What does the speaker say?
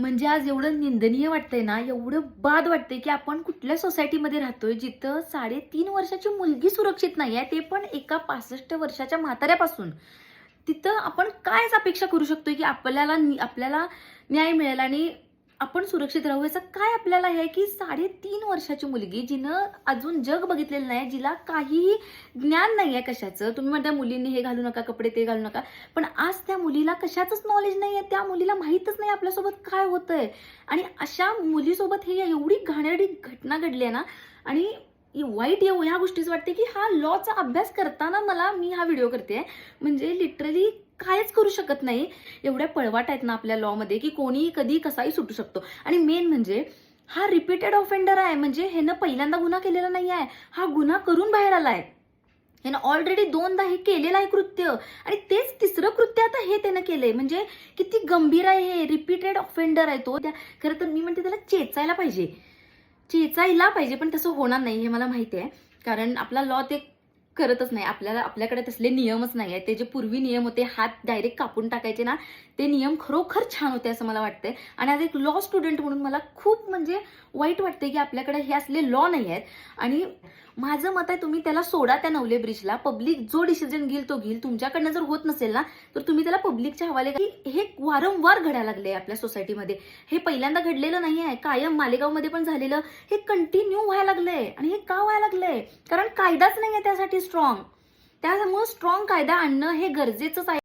म्हणजे आज एवढं निंदनीय वाटतंय ना, एवढं बाद वाटतंय, की आपण कुठल्या सोसायटीमध्ये राहतोय जिथं 3.5 वर्षाची मुलगी सुरक्षित नाही आहे, ते पण एका 65 वर्षाच्या म्हाताऱ्यापासून. तिथं आपण कायच अपेक्षा करू शकतोय, की आपल्याला न्याय मिळेल आणि आपण सुरक्षित राहू. याचं काय आपल्याला हे आहे, की 3.5 वर्षाची मुलगी जिनं अजून जग बघितलेलं नाही, जिला काहीही ज्ञान नाहीये कशाचं. तुम्ही म्हणता मुलींनी हे घालू नका, कपडे ते घालू नका. पण आज त्या मुलीला कशाचंच नॉलेज नाहीये. त्या मुलीला माहीतच नाही आपल्यासोबत काय होतंय. आणि अशा मुलीसोबत ही एवढी घाणेरडी घटना घडली आहे ना, आणि वाईट ह्या गोष्टीच वाटते, की हा लॉचा अभ्यास करताना मी हा व्हिडिओ करते. म्हणजे लिटरली कायच करू शकत नाही. एवढ्या पळवाट आहेत ना आपल्या लॉमध्ये, की कोणी कधी कसाही सुटू शकतो. आणि मेन म्हणजे हा रिपीटेड ऑफेंडर आहे. म्हणजे ह्यानं पहिल्यांदा गुन्हा केलेला नाही आहे. हा गुन्हा करून बाहेर आलाय. ह्यानं ऑलरेडी 2दा हे केलेलं आहे कृत्य, आणि तेच तिसरं कृत्य आता हे त्यानं केलंय. म्हणजे किती गंभीर आहे हे. रिपीटेड ऑफेंडर आहे तो. खरं तर मी म्हणते त्याला चेचायला पाहिजे, पण तसं होणार नाही हे मला माहिती आहे. कारण आपला लॉ ते करतच नाही. आपल्याकडे तसले नियमच नाही आहेत. ते जे पूर्वी नियम होते, हात डायरेक्ट कापून टाकायचे ना, ते नियम खरोखर छान होते असं मला वाटतंय. आणि आज एक लॉ स्टुडंट म्हणून मला खूप म्हणजे वाईट वाटते, की आपल्याकडे हे असले लॉ नाही आहेत. आणि माझं मत आहे, तुम्ही त्याला सोडा त्या नवले ब्रिजला. पब्लिक जो डिसिजन घेईल तो घेईल. तुमच्याकडनं जर होत नसेल ना, तर तुम्ही त्याला पब्लिकच्या हवाले करा. की हे वारंवार घडायला लागले आपल्या सोसायटीमध्ये. हे पहिल्यांदा घडलेलं नाही आहे. कायम मालेगावमध्ये पण झालेलं, हे कंटिन्यू व्हायला लागलंय. आणि हे का व्हायला लागलंय? कारण कायदाच नाहीये त्यासाठी स्ट्रॉंग. त्यामुळे स्ट्रॉंग कायदा आणणं हे गरजेचंच आहे.